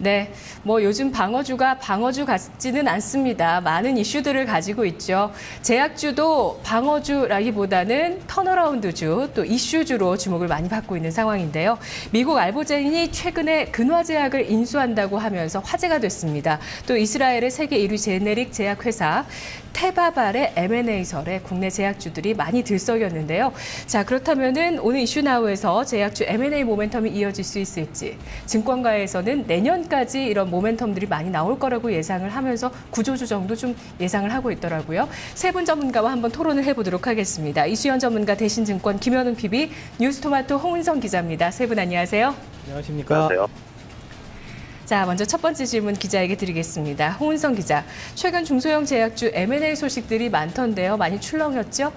네, 뭐 요즘 방어주가 방어주 같지는 않습니다. 많은 이슈들을 가지고 있죠. 제약주도 방어주라기보다는 턴어라운드주, 또 이슈주로 주목을 많이 받고 있는 상황인데요. 미국 알보젠이 최근에 근화제약을 인수한다고 하면서 화제가 됐습니다. 또 이스라엘의 세계 1위 제네릭 제약회사 테바발의 M&A설에 국내 제약주들이 많이 들썩였는데요. 자, 그렇다면은 오늘 이슈나우에서 제약주 M&A 모멘텀이 이어질 수 있을지, 증권가에서는 내년까지 이런 모멘텀들이 많이 나올 거라고 예상을 하면서 구조조정도 좀 예상을 하고 있더라고요. 세 분 전문가와 한번 토론을 해보도록 하겠습니다. 이수연 전문가, 대신증권 김현웅 PB, 뉴스토마토 홍은성 기자입니다. 세 분 안녕하세요. 안녕하십니까. 안녕하세요. 자, 먼저 첫 번째 질문 기자에게 드리겠습니다. 홍은성 기자, 최근 중소형 제약주 M&A 소식들이 많던데요. 많이 출렁였죠?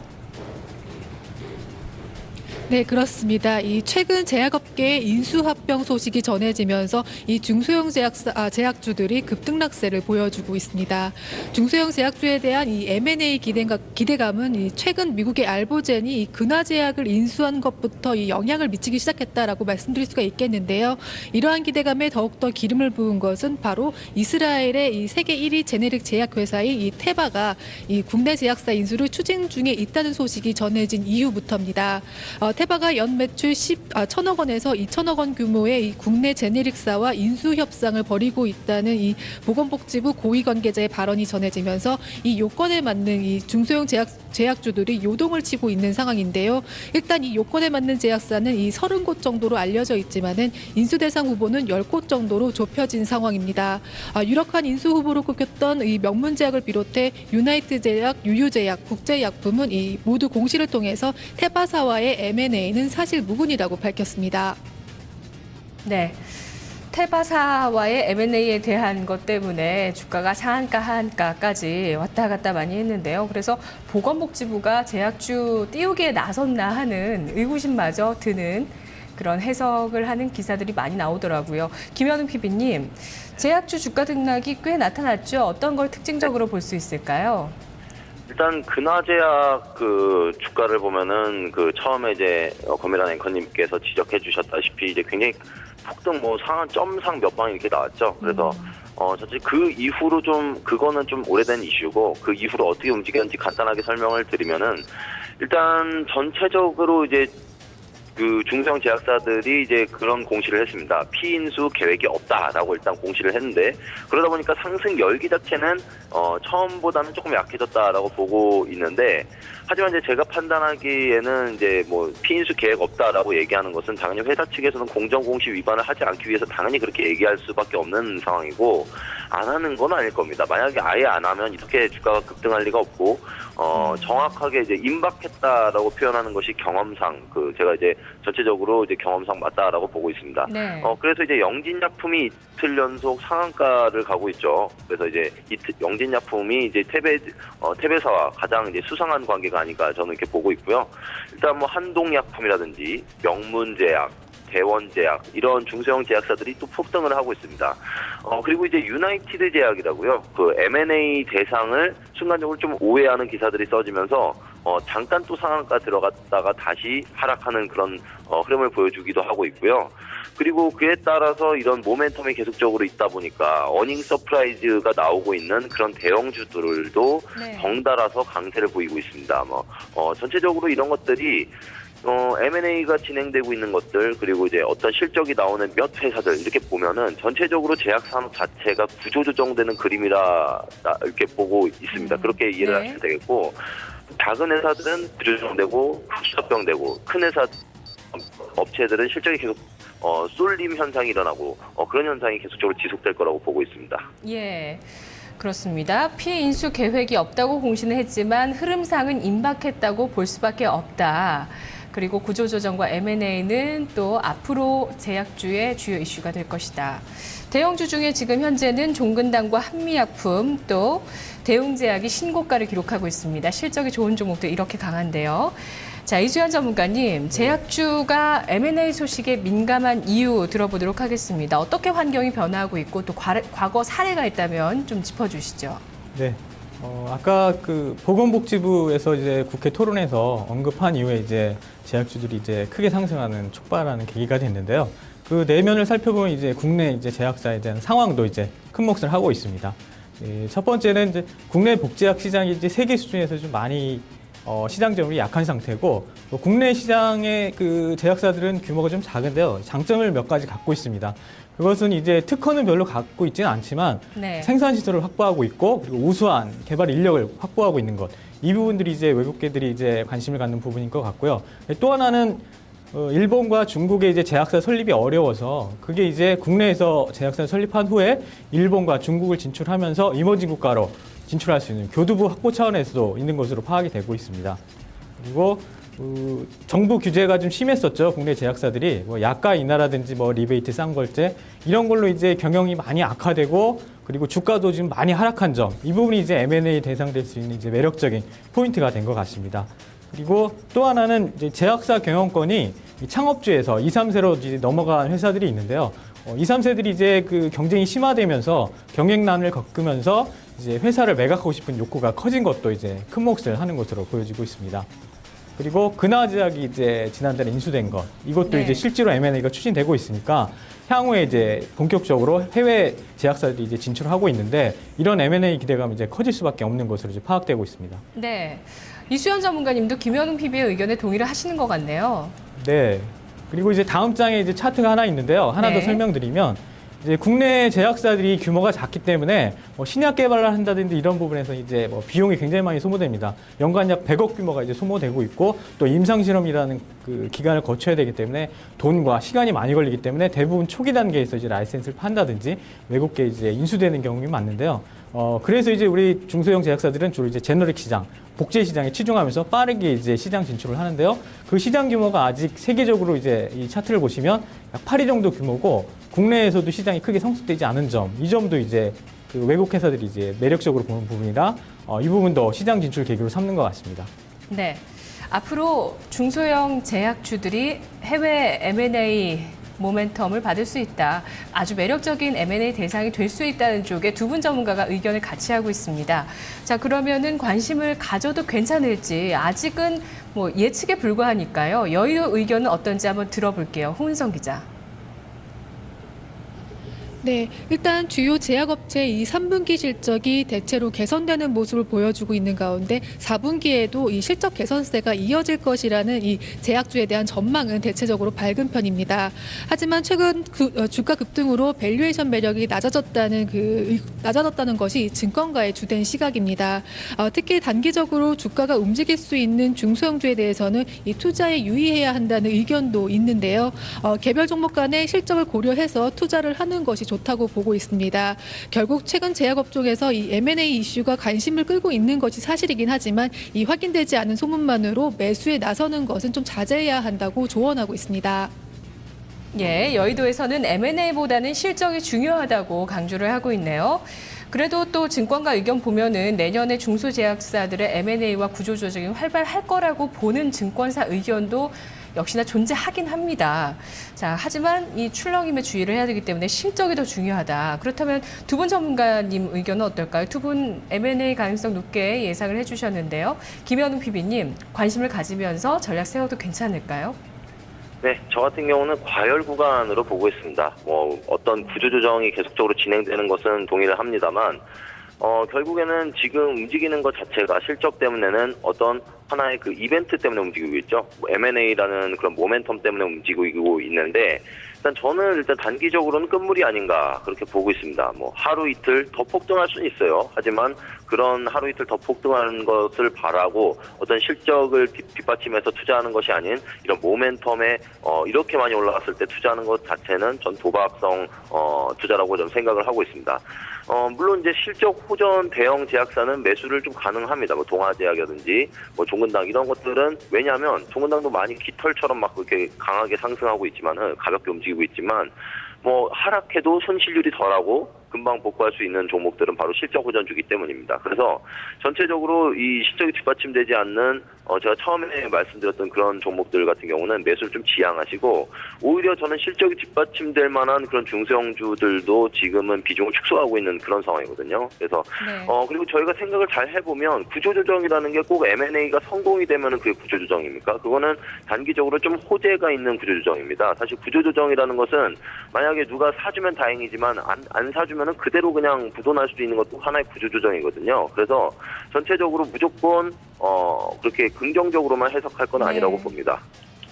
네, 그렇습니다. 이 최근 제약업계 인수합병 소식이 전해지면서 이 중소형 제약주들이 급등락세를 보여주고 있습니다. 중소형 제약주에 대한 이 M&A 기대감은 이 최근 미국의 알보젠이 이 근화제약을 인수한 것부터 이 영향을 미치기 시작했다라고 말씀드릴 수가 있겠는데요. 이러한 기대감에 더욱더 기름을 부은 것은 바로 이스라엘의 이 세계 1위 제네릭 제약회사인 이 테바가 이 국내 제약사 인수를 추진 중에 있다는 소식이 전해진 이후부터입니다. 테바가 연 매출 1,000억 원에서 2,000억 원 규모의 이 국내 제네릭사와 인수 협상을 벌이고 있다는 이 보건복지부 고위 관계자의 발언이 전해지면서 이 요건에 맞는 이 중소형 제약주들이 요동을 치고 있는 상황인데요. 일단 이 요건에 맞는 제약사는 이 30곳 정도로 알려져 있지만은 인수 대상 후보는 10곳 정도로 좁혀진 상황입니다. 유력한 인수 후보로 꼽혔던 이 명문제약을 비롯해 유나이트 제약, 유유제약, 국제약품은 이 모두 공시를 통해서 테바사와의 M&A는 사실 무근이라고 밝혔습니다. 네. 테바사와의 M&A에 대한 것 때문에 주가가 상한가, 하한가까지 왔다 갔다 많이 했는데요. 그래서 보건복지부가 제약주 띄우기에 나섰나 하는 의구심마저 드는 그런 해석을 하는 기사들이 많이 나오더라고요. 김현웅 PB님, 제약주 주가 등락이 꽤 나타났죠. 어떤 걸 특징적으로 볼 수 있을까요? 일단 근화제약 그 주가를 보면은 그 처음에 이제 권미란 앵커님께서 지적해 주셨다시피 이제 굉장히 폭등 뭐 상한 점상 몇 방 이렇게 나왔죠. 그래서 사실 그 이후로 그거는 좀 오래된 이슈고 그 이후로 어떻게 움직였는지 간단하게 설명을 드리면은 일단 전체적으로 이제 그 중소형 제약사들이 이제 그런 공시를 했습니다. 피인수 계획이 없다라고 일단 공시를 했는데 그러다 보니까 상승 열기 자체는 처음보다는 조금 약해졌다라고 보고 있는데 하지만 이제 제가 판단하기에는 이제 뭐 피인수 계획 없다라고 얘기하는 것은 당연히 회사 측에서는 공정공시 위반을 하지 않기 위해서 당연히 그렇게 얘기할 수밖에 없는 상황이고 안 하는 건 아닐 겁니다. 만약에 아예 안 하면 이렇게 주가가 급등할 리가 없고 정확하게 이제 임박했다라고 표현하는 것이 경험상 제가 이제 전체적으로 이제 경험상 맞다라고 보고 있습니다. 네. 그래서 이제 영진약품이 이틀 연속 상한가를 가고 있죠. 그래서 이제 영진약품이 이제 테베사와 가장 이제 수상한 관계가 아닐까 저는 이렇게 보고 있고요. 일단 뭐 한동약품이라든지 명문제약, 대원제약 이런 중소형 제약사들이 또 폭등을 하고 있습니다. 그리고 이제 유나이티드 제약이라고요. 그 M&A 대상을 순간적으로 좀 오해하는 기사들이 써지면서 잠깐 또 상한가 들어갔다가 다시 하락하는 그런 흐름을 보여주기도 하고 있고요. 그리고 그에 따라서 이런 모멘텀이 계속적으로 있다 보니까 어닝 서프라이즈가 나오고 있는 그런 대형주들도 네. 덩달아서 강세를 보이고 있습니다. 전체적으로 이런 것들이 M&A가 진행되고 있는 것들 그리고 이제 어떤 실적이 나오는 몇 회사들 이렇게 보면은 전체적으로 제약 산업 자체가 구조조정되는 그림이라 이렇게 보고 있습니다. 그렇게 이해를 하시면 되겠고 작은 회사들은 구조조정되고 수합병되고 큰 회사 업체들은 실적이 계속 쏠림 현상이 일어나고 그런 현상이 계속적으로 지속될 거라고 보고 있습니다. 예. 그렇습니다. 피인수 계획이 없다고 공시는 했지만 흐름상은 임박했다고 볼 수밖에 없다. 그리고 구조조정과 M&A는 또 앞으로 제약주의 주요 이슈가 될 것이다. 대형주 중에 지금 현재는 종근당과 한미약품 또 대웅제약이 신고가를 기록하고 있습니다. 실적이 좋은 종목도 이렇게 강한데요. 자, 이수연 전문가님, 제약주가 M&A 소식에 민감한 이유 들어보도록 하겠습니다. 어떻게 환경이 변화하고 있고 또 과거 사례가 있다면 좀 짚어주시죠. 네. 아까 그 보건복지부에서 이제 국회 토론에서 언급한 이후에 이제 제약주들이 이제 크게 상승하는 촉발하는 계기가 됐는데요. 그 내면을 살펴보면 이제 국내 이제 제약사에 대한 상황도 이제 큰 몫을 하고 있습니다. 첫 번째는 이제 국내 복제약 시장이 이제 세계 수준에서 좀 많이 시장 점유율이 약한 상태고, 또 국내 시장의 그 제약사들은 규모가 좀 작은데요. 장점을 몇 가지 갖고 있습니다. 그것은 이제 특허는 별로 갖고 있지는 않지만 네. 생산 시설을 확보하고 있고, 그리고 우수한 개발 인력을 확보하고 있는 것. 이 부분들이 이제 외국계들이 이제 관심을 갖는 부분인 것 같고요. 또 하나는 일본과 중국의 이제 제약사 설립이 어려워서, 그게 이제 국내에서 제약사 설립한 후에 일본과 중국을 진출하면서 이머징 국가로 진출할 수 있는 교두부 확보 차원에서도 있는 것으로 파악이 되고 있습니다. 그리고 정부 규제가 좀 심했었죠. 국내 제약사들이 뭐 약가 인하라든지 뭐 리베이트 쌍벌제 이런 걸로 이제 경영이 많이 악화되고, 그리고 주가도 지금 많이 하락한 점, 이 부분이 이제 M&A 대상될 수 있는 이제 매력적인 포인트가 된 것 같습니다. 그리고 또 하나는 이제 제약사 경영권이 창업주에서 2, 3세로 이제 넘어간 회사들이 있는데요. 2, 3세들이 이제 그 경쟁이 심화되면서 경쟁난을 겪으면서 이제 회사를 매각하고 싶은 욕구가 커진 것도 이제 큰 몫을 하는 것으로 보여지고 있습니다. 그리고 근화제약이 이제 지난달에 인수된 것, 이것도 네. 이제 실제로 M&A가 추진되고 있으니까 향후에 이제 본격적으로 해외 제약사들이 이제 진출하고 있는데, 이런 M&A 기대감이 이제 커질 수밖에 없는 것으로 이제 파악되고 있습니다. 네. 이수연 전문가님도 김현웅 PB의 의견에 동의를 하시는 것 같네요. 네. 그리고 이제 다음 장에 이제 차트가 하나 있는데요. 하나 네. 더 설명드리면, 이제 국내 제약사들이 규모가 작기 때문에 신약 개발을 한다든지 이런 부분에서 이제 비용이 굉장히 많이 소모됩니다. 연간 약 100억 규모가 이제 소모되고 있고, 또 임상 실험이라는 그 기간을 거쳐야 되기 때문에 돈과 시간이 많이 걸리기 때문에 대부분 초기 단계에서 이제 라이센스를 판다든지 외국계 이제 인수되는 경우가 많은데요. 그래서 이제 우리 중소형 제약사들은 주로 이제 제너릭 시장, 복제 시장에 치중하면서 빠르게 이제 시장 진출을 하는데요. 그 시장 규모가 아직 세계적으로 이제 이 차트를 보시면 약 8위 정도 규모고, 국내에서도 시장이 크게 성숙되지 않은 점, 이 점도 이제 그 외국 회사들이 이제 매력적으로 보는 부분이라 이 부분도 시장 진출 계기로 삼는 것 같습니다. 네. 앞으로 중소형 제약주들이 해외 M&A 모멘텀을 받을 수 있다. 아주 매력적인 M&A 대상이 될 수 있다는 쪽에 두 분 전문가가 의견을 같이 하고 있습니다. 자, 그러면은 관심을 가져도 괜찮을지 아직은 뭐 예측에 불과하니까요. 여의도 의견은 어떤지 한번 들어볼게요. 홍은성 기자. 네, 일단 주요 제약업체 이 3분기 실적이 대체로 개선되는 모습을 보여주고 있는 가운데 4분기에도 이 실적 개선세가 이어질 것이라는 이 제약주에 대한 전망은 대체적으로 밝은 편입니다. 하지만 최근 주가 급등으로 밸류에이션 매력이 낮아졌다는 것이 증권가의 주된 시각입니다. 특히 단기적으로 주가가 움직일 수 있는 중소형주에 대해서는 이 투자에 유의해야 한다는 의견도 있는데요. 개별 종목 간의 실적을 고려해서 투자를 하는 것이 좋다고 보고 있습니다. 결국 최근 제약업종에서 이 M&A 이슈가 관심을 끌고 있는 것이 사실이긴 하지만 이 확인되지 않은 소문만으로 매수에 나서는 것은 좀 자제해야 한다고 조언하고 있습니다. 예, 여의도에서는 M&A보다는 실적이 중요하다고 강조를 하고 있네요. 그래도 또 증권가 의견 보면은 내년에 중소제약사들의 M&A와 구조조정이 활발할 거라고 보는 증권사 의견도 역시나 존재하긴 합니다. 자, 하지만 이 출렁임에 주의를 해야 되기 때문에 실적이 더 중요하다. 그렇다면 두 분 전문가님 의견은 어떨까요? 두 분 M&A 가능성 높게 예상을 해주셨는데요. 김현웅 PB님, 관심을 가지면서 전략 세워도 괜찮을까요? 네, 저 같은 경우는 과열 구간으로 보고 있습니다. 뭐 어떤 구조조정이 계속적으로 진행되는 것은 동의를 합니다만, 결국에는 지금 움직이는 것 자체가 실적 때문에는 어떤 하나의 그 이벤트 때문에 움직이고 있죠. M&A라는 그런 모멘텀 때문에 움직이고 있는데, 일단 저는 단기적으로는 끝물이 아닌가 그렇게 보고 있습니다. 뭐 하루 이틀 더 폭등할 수는 있어요. 하지만 그런 하루 이틀 더 폭등하는 것을 바라고 어떤 실적을 뒷받침해서 투자하는 것이 아닌 이런 모멘텀에 이렇게 많이 올라갔을 때 투자하는 것 자체는 전 도박성 투자라고 좀 생각을 하고 있습니다. 물론 이제 실적 호전 대형 제약사는 매수를 좀 가능합니다. 뭐 동아제약이라든지 뭐 종근당 이런 것들은, 왜냐하면 종근당도 많이 깃털처럼 막 그렇게 강하게 상승하고 있지만은, 가볍게 움직이고 있지만 뭐 하락해도 손실률이 덜하고 금방 복구할 수 있는 종목들은 바로 실적 호전주기 때문입니다. 그래서 전체적으로 이 실적이 뒷받침되지 않는 제가 처음에 말씀드렸던 그런 종목들 같은 경우는 매수를 좀 지양하시고, 오히려 저는 실적이 뒷받침될 만한 그런 중소형주들도 지금은 비중을 축소하고 있는 그런 상황이거든요. 그래서 네. 그리고 저희가 생각을 잘 해보면 구조조정이라는 게 꼭 M&A가 성공이 되면은 그게 구조조정입니까? 그거는 단기적으로 좀 호재가 있는 구조조정입니다. 사실 구조조정이라는 것은 만약에 누가 사주면 다행이지만 안 사주면은 그대로 그냥 부도날 수도 있는 것도 하나의 구조조정이거든요. 그래서 전체적으로 무조건 그렇게 긍정적으로만 해석할 건 네. 아니라고 봅니다.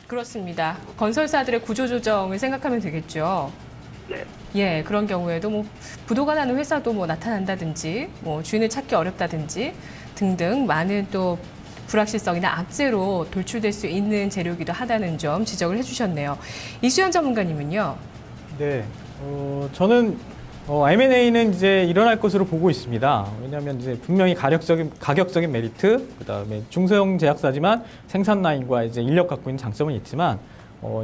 그렇습니다. 건설사들의 구조조정을 생각하면 되겠죠. 네. 예, 그런 경우에도 뭐 부도가 나는 회사도 뭐 나타난다든지, 뭐 주인을 찾기 어렵다든지 등등 많은 또 불확실성이나 악재로 돌출될 수 있는 재료이기도 하다는 점 지적을 해주셨네요. 이수연 전문가님은요? 네, 저는 M&A는 이제 일어날 것으로 보고 있습니다. 왜냐하면 이제 분명히 가격적인 메리트, 그다음에 중소형 제약사지만 생산 라인과 이제 인력 갖고 있는 장점은 있지만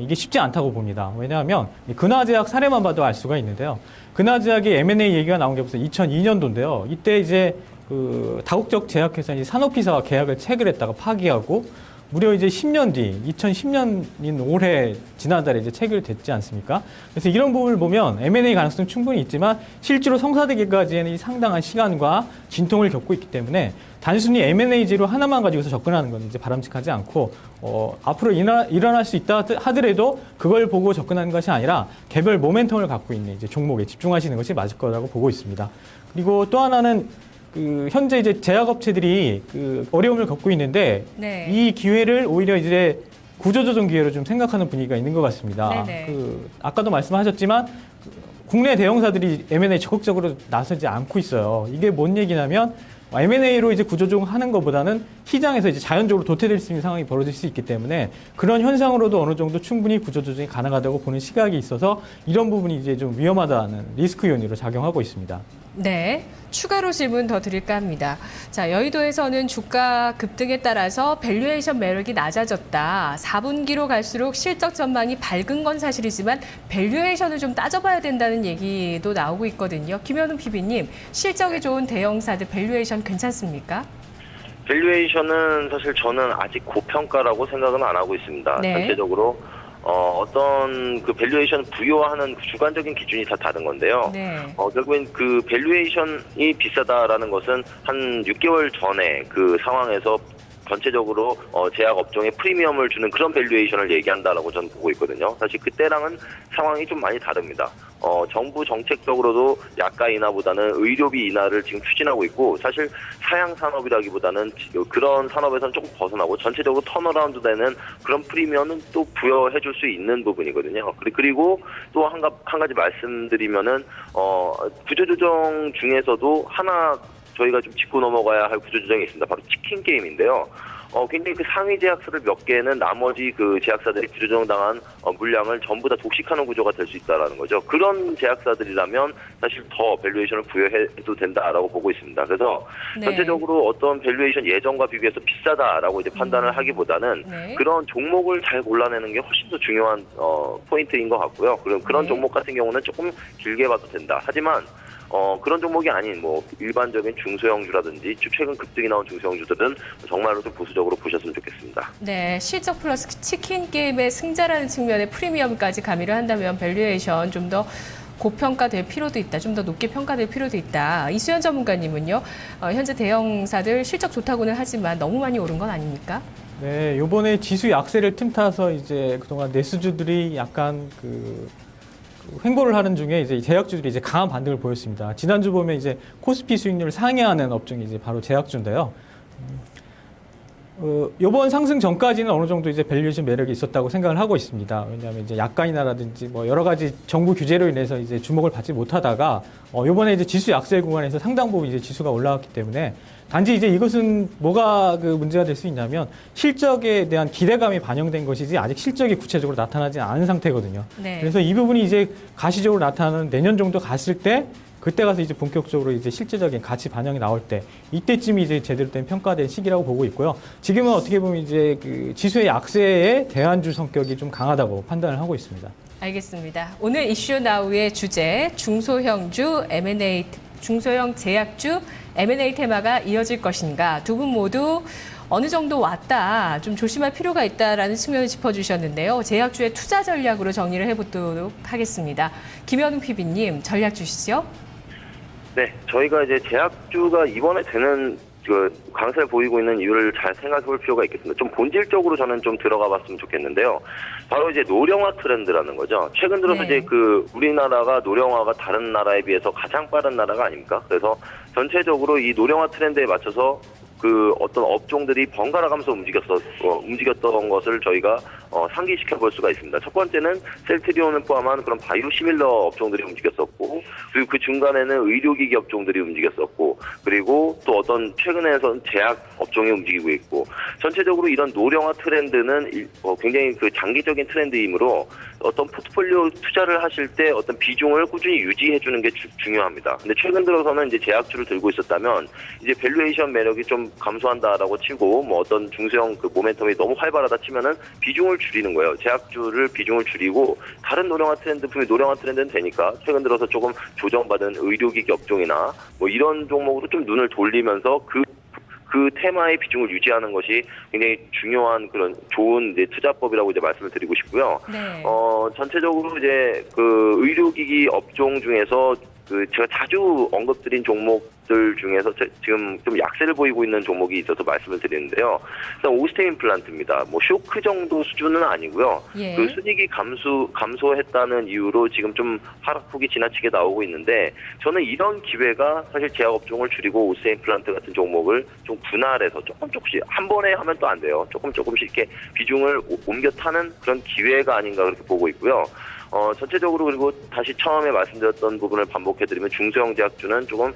이게 쉽지 않다고 봅니다. 왜냐하면 근화제약 사례만 봐도 알 수가 있는데요. 근화제약이 M&A 얘기가 나온 게 벌써 2002년도인데요. 이때 이제 그 다국적 제약회사 산오피사와 계약을 체결했다가 파기하고 무려 이제 10년 뒤, 2010년인 올해 지난달에 이제 체결됐지 않습니까? 그래서 이런 부분을 보면 M&A 가능성 충분히 있지만 실제로 성사되기까지에는 상당한 시간과 진통을 겪고 있기 때문에 단순히 M&A제로 하나만 가지고서 접근하는 건 이제 바람직하지 않고 앞으로 일어날 수 있다 하더라도 그걸 보고 접근하는 것이 아니라 개별 모멘텀을 갖고 있는 이제 종목에 집중하시는 것이 맞을 거라고 보고 있습니다. 그리고 또 하나는 현재 이제 제약업체들이 어려움을 겪고 있는데 네. 이 기회를 오히려 이제 구조조정 기회로 좀 생각하는 분위기가 있는 것 같습니다. 네네. 아까도 말씀하셨지만 국내 대형사들이 M&A 적극적으로 나서지 않고 있어요. 이게 뭔 얘기냐면 M&A로 이제 구조조정하는 것보다는 시장에서 이제 자연적으로 도태될 수 있는 상황이 벌어질 수 있기 때문에 그런 현상으로도 어느 정도 충분히 구조조정이 가능하다고 보는 시각이 있어서 이런 부분이 이제 좀 위험하다는 리스크 요인으로 작용하고 있습니다. 네, 추가로 질문 더 드릴까 합니다. 자, 여의도에서는 주가 급등에 따라서 밸류에이션 매력이 낮아졌다. 4분기로 갈수록 실적 전망이 밝은 건 사실이지만 밸류에이션을 좀 따져봐야 된다는 얘기도 나오고 있거든요. 김현우 PB님, 실적이 좋은 대형사들 밸류에이션 괜찮습니까? 밸류에이션은 사실 저는 아직 고평가라고 생각은 안 하고 있습니다. 네. 전체적으로 어떤 그 밸류에이션 부여하는 그 주관적인 기준이 다 다른 건데요. 네. 결국엔 그 밸류에이션이 비싸다라는 것은 한 6개월 전에 그 상황에서 전체적으로 제약 업종에 프리미엄을 주는 그런 밸류에이션을 얘기한다라고 저는 보고 있거든요. 사실 그때랑은 상황이 좀 많이 다릅니다. 정부 정책적으로도 약가 인하보다는 의료비 인하를 지금 추진하고 있고, 사실 사양 산업이라기보다는 그런 산업에서는 조금 벗어나고 전체적으로 턴어라운드 되는 그런 프리미엄은 또 부여해 줄 수 있는 부분이거든요. 그리고 또 한 가지 말씀드리면은 구조조정 중에서도 하나 저희가 좀 짚고 넘어가야 할 구조조정이 있습니다. 바로 치킨 게임인데요. 굉장히 그 상위 제약사들 몇 개는 나머지 그 제약사들이 구조조정당한 물량을 전부 다 독식하는 구조가 될 수 있다라는 거죠. 그런 제약사들이라면 사실 더 밸류에이션을 부여해도 된다라고 보고 있습니다. 그래서 네. 전체적으로 어떤 밸류에이션 예전과 비교해서 비싸다라고 이제 판단을 하기보다는 네. 그런 종목을 잘 골라내는 게 훨씬 더 중요한 포인트인 것 같고요. 그런 네. 종목 같은 경우는 조금 길게 봐도 된다. 하지만 그런 종목이 아닌 뭐 일반적인 중소형주라든지 최근 급등이 나온 중소형주들은 정말로 좀 보수적으로 보셨으면 좋겠습니다. 네, 실적 플러스 치킨 게임의 승자라는 측면의 프리미엄까지 가미를 한다면 밸류에이션 좀 더 고평가될 필요도 있다. 좀 더 높게 평가될 필요도 있다. 이수연 전문가님은요. 현재 대형사들 실적 좋다고는 하지만 너무 많이 오른 건 아닙니까? 네, 요번에 지수 약세를 틈타서 이제 그동안 내수주들이 약간 횡보를 하는 중에 이제 제약주들이 이제 강한 반등을 보였습니다. 지난주 보면 이제 코스피 수익률을 상회하는 업종이 이제 바로 제약주인데요. 요번 상승 전까지는 어느 정도 이제 밸류에이션 매력이 있었다고 생각을 하고 있습니다. 왜냐하면 이제 약가 인하라든지 뭐 여러 가지 정부 규제로 인해서 이제 주목을 받지 못하다가 요번에 이제 지수 약세 구간에서 상당 부분 이제 지수가 올라왔기 때문에 단지 이제 이것은 뭐가 문제가 될 수 있냐면 실적에 대한 기대감이 반영된 것이지 아직 실적이 구체적으로 나타나지 않은 상태거든요. 네. 그래서 이 부분이 이제 가시적으로 나타나는 내년 정도 갔을 때 그때 가서 이제 본격적으로 이제 실제적인 가치 반영이 나올 때 이때쯤이 이제 제대로 된 평가된 시기라고 보고 있고요. 지금은 어떻게 보면 이제 그 지수의 약세에 대안주 성격이 좀 강하다고 판단을 하고 있습니다. 알겠습니다. 오늘 이슈 나우의 주제 중소형 제약주 M&A 테마가 이어질 것인가. 두 분 모두 어느 정도 왔다, 좀 조심할 필요가 있다라는 측면을 짚어주셨는데요. 제약주의 투자 전략으로 정리를 해보도록 하겠습니다. 김현웅 PB님, 전략 주시죠. 네, 저희가 이제 제약주가 이번에 되는 그 강세를 보이고 있는 이유를 잘 생각해 볼 필요가 있겠습니다. 좀 본질적으로 저는 좀 들어가 봤으면 좋겠는데요. 바로 이제 노령화 트렌드라는 거죠. 최근 들어서 네. 이제 그 우리나라가 노령화가 다른 나라에 비해서 가장 빠른 나라가 아닙니까? 그래서 전체적으로 이 노령화 트렌드에 맞춰서 그 어떤 업종들이 번갈아 가면서 움직였던 것을 저희가 상기시켜 볼 수가 있습니다. 첫 번째는 셀트리온을 포함한 그런 바이오시밀러 업종들이 움직였었고, 그리고 그 중간에는 의료기기 업종들이 움직였었고, 그리고 또 어떤 최근에선 제약 업종이 움직이고 있고, 전체적으로 이런 노령화 트렌드는 굉장히 그 장기적인 트렌드이므로 어떤 포트폴리오 투자를 하실 때 어떤 비중을 꾸준히 유지해 주는 게 중요합니다. 근데 최근 들어서는 이제 제약주를 들고 있었다면 이제 밸류에이션 매력이 좀 감소한다라고 치고 뭐 어떤 중소형 그 모멘텀이 너무 활발하다 치면은 비중을 줄이는 거예요. 제약주를 비중을 줄이고 다른 노령화 트렌드, 분명히 노령화 트렌드는 되니까 최근 들어서 조금 조정받은 의료기기 업종이나 뭐 이런 종목으로 좀 눈을 돌리면서 그 테마의 비중을 유지하는 것이 굉장히 중요한 그런 좋은 이제 투자법이라고 이제 말씀을 드리고 싶고요. 네. 전체적으로 이제 그 의료기기 업종 중에서 그 제가 자주 언급드린 종목들 중에서 지금 좀 약세를 보이고 있는 종목이 있어서 말씀을 드리는데요. 일단 오스테 임플란트입니다. 뭐 쇼크 정도 수준은 아니고요. 예. 그 순이익이 감소했다는 이유로 지금 좀 하락폭이 지나치게 나오고 있는데 저는 이런 기회가 사실 제약 업종을 줄이고 오스테 임플란트 같은 종목을 좀 분할해서 조금씩 한 번에 하면 또 안 돼요. 조금씩 이렇게 비중을 옮겨 타는 그런 기회가 아닌가 그렇게 보고 있고요. 전체적으로 그리고 다시 처음에 말씀드렸던 부분을 반복해드리면 중소형 제약주는 조금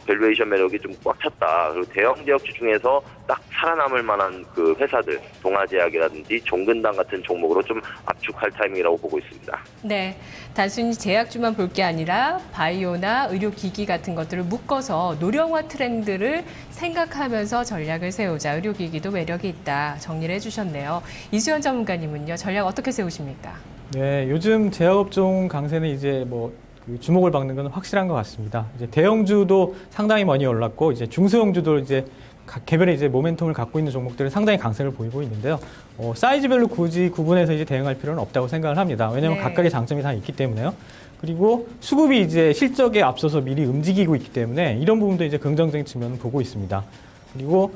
밸류에이션 매력이 좀 꽉 찼다. 그리고 대형 제약주 중에서 딱 살아남을 만한 그 회사들, 동아제약이라든지 종근당 같은 종목으로 좀 압축할 타이밍이라고 보고 있습니다. 네, 단순히 제약주만 볼 게 아니라 바이오나 의료기기 같은 것들을 묶어서 노령화 트렌드를 생각하면서 전략을 세우자. 의료기기도 매력이 있다. 정리를 해주셨네요. 이수연 전문가님은요, 전략 어떻게 세우십니까? 네, 요즘 제약업종 강세는 이제 그 주목을 받는 건 확실한 것 같습니다. 이제 대형주도 상당히 많이 올랐고, 이제 중소형주도 이제 각 개별의 이제 모멘텀을 갖고 있는 종목들은 상당히 강세를 보이고 있는데요. 사이즈별로 굳이 구분해서 이제 대응할 필요는 없다고 생각을 합니다. 왜냐하면 네. 각각의 장점이 다 있기 때문에요. 그리고 수급이 이제 실적에 앞서서 미리 움직이고 있기 때문에 이런 부분도 이제 긍정적인 측면을 보고 있습니다. 그리고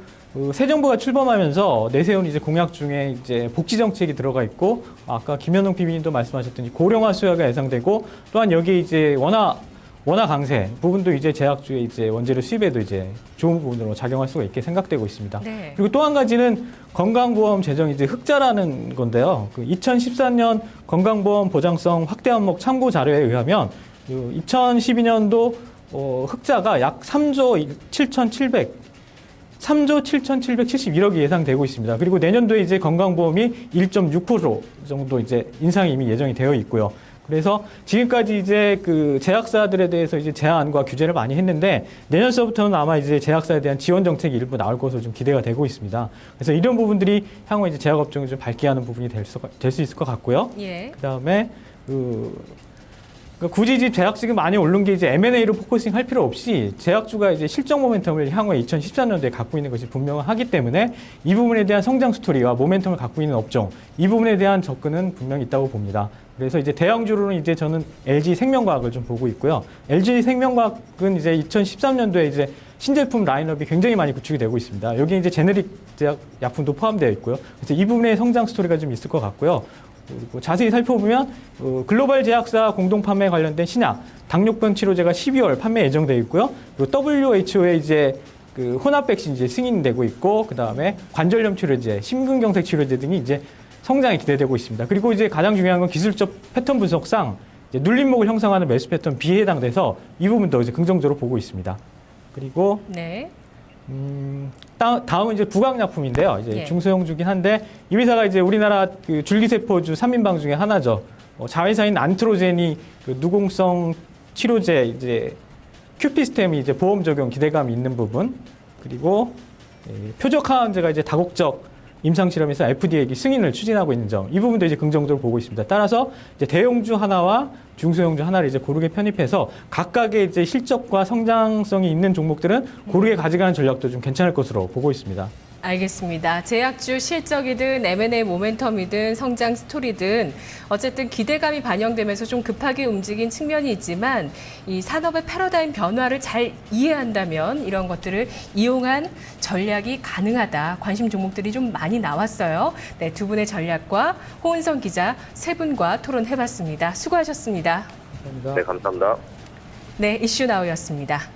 새 정부가 출범하면서 내세운 이제 공약 중에 이제 복지 정책이 들어가 있고, 아까 김현웅 PB님도 말씀하셨더니 고령화 수요가 예상되고, 또한 여기에 이제 원화 강세 부분도 이제 제약주의 이제 원재료 수입에도 이제 좋은 부분으로 작용할 수가 있게 생각되고 있습니다. 네. 그리고 또 한 가지는 건강보험 재정 이제 흑자라는 건데요. 그 2014년 건강보험 보장성 확대 항목 참고 자료에 의하면 2012년도 흑자가 약 3조 7,771억이 예상되고 있습니다. 그리고 내년도에 이제 건강보험이 1.6% 정도 이제 인상이 이미 예정이 되어 있고요. 그래서 지금까지 이제 그 제약사들에 대해서 이제 제한과 규제를 많이 했는데 내년서부터는 아마 이제 제약사에 대한 지원 정책이 일부 나올 것으로 좀 기대가 되고 있습니다. 그래서 이런 부분들이 향후 이제 제약업종을 좀 밝게 하는 부분이 될 수 있을 것 같고요. 예. 그다음에 굳이 이제 제약주가 많이 오른 게 이제 M&A로 포커싱 할 필요 없이 제약주가 이제 실적 모멘텀을 향후에 2014년도에 갖고 있는 것이 분명하기 때문에 이 부분에 대한 성장 스토리와 모멘텀을 갖고 있는 업종, 이 부분에 대한 접근은 분명히 있다고 봅니다. 그래서 이제 대형주로는 이제 저는 LG 생명과학을 좀 보고 있고요. LG 생명과학은 이제 2013년도에 이제 신제품 라인업이 굉장히 많이 구축이 되고 있습니다. 여기 이제 제네릭 제약 약품도 포함되어 있고요. 그래서 이 부분의 성장 스토리가 좀 있을 것 같고요. 그리고 자세히 살펴보면 글로벌 제약사 공동 판매 관련된 신약 당뇨병 치료제가 12월 판매 예정되어 있고요. 그리고 WHO의 이제 그 혼합 백신 이제 승인되고 있고, 그 다음에 관절염 치료제, 심근경색 치료제 등이 이제 성장이 기대되고 있습니다. 그리고 이제 가장 중요한 건 기술적 패턴 분석상 이제 눌림목을 형성하는 매수 패턴 B에 해당돼서 이 부분도 이제 긍정적으로 보고 있습니다. 그리고 네. 다음은 이제 부강약품인데요. 이제 예. 중소형주긴 한데 이 회사가 이제 우리나라 그 줄기세포주 3인방 중에 하나죠. 자회사인 안트로젠이 그 누공성 치료제 이제 큐피스템이 이제 보험 적용 기대감이 있는 부분, 그리고 표적 항암제가 이제 다국적 임상 실험에서 FDA 승인을 추진하고 있는 점, 이 부분도 이제 긍정적으로 보고 있습니다. 따라서 이제 대형주 하나와 중소형주 하나를 이제 고르게 편입해서 각각의 이제 실적과 성장성이 있는 종목들은 고르게 가져가는 전략도 좀 괜찮을 것으로 보고 있습니다. 알겠습니다. 제약주 실적이든 M&A 모멘텀이든 성장 스토리든 어쨌든 기대감이 반영되면서 좀 급하게 움직인 측면이 있지만 이 산업의 패러다임 변화를 잘 이해한다면 이런 것들을 이용한 전략이 가능하다. 관심 종목들이 좀 많이 나왔어요. 네, 두 분의 전략과 호은성 기자 세 분과 토론해봤습니다. 수고하셨습니다. 감사합니다. 네, 감사합니다. 네, 이슈나우였습니다.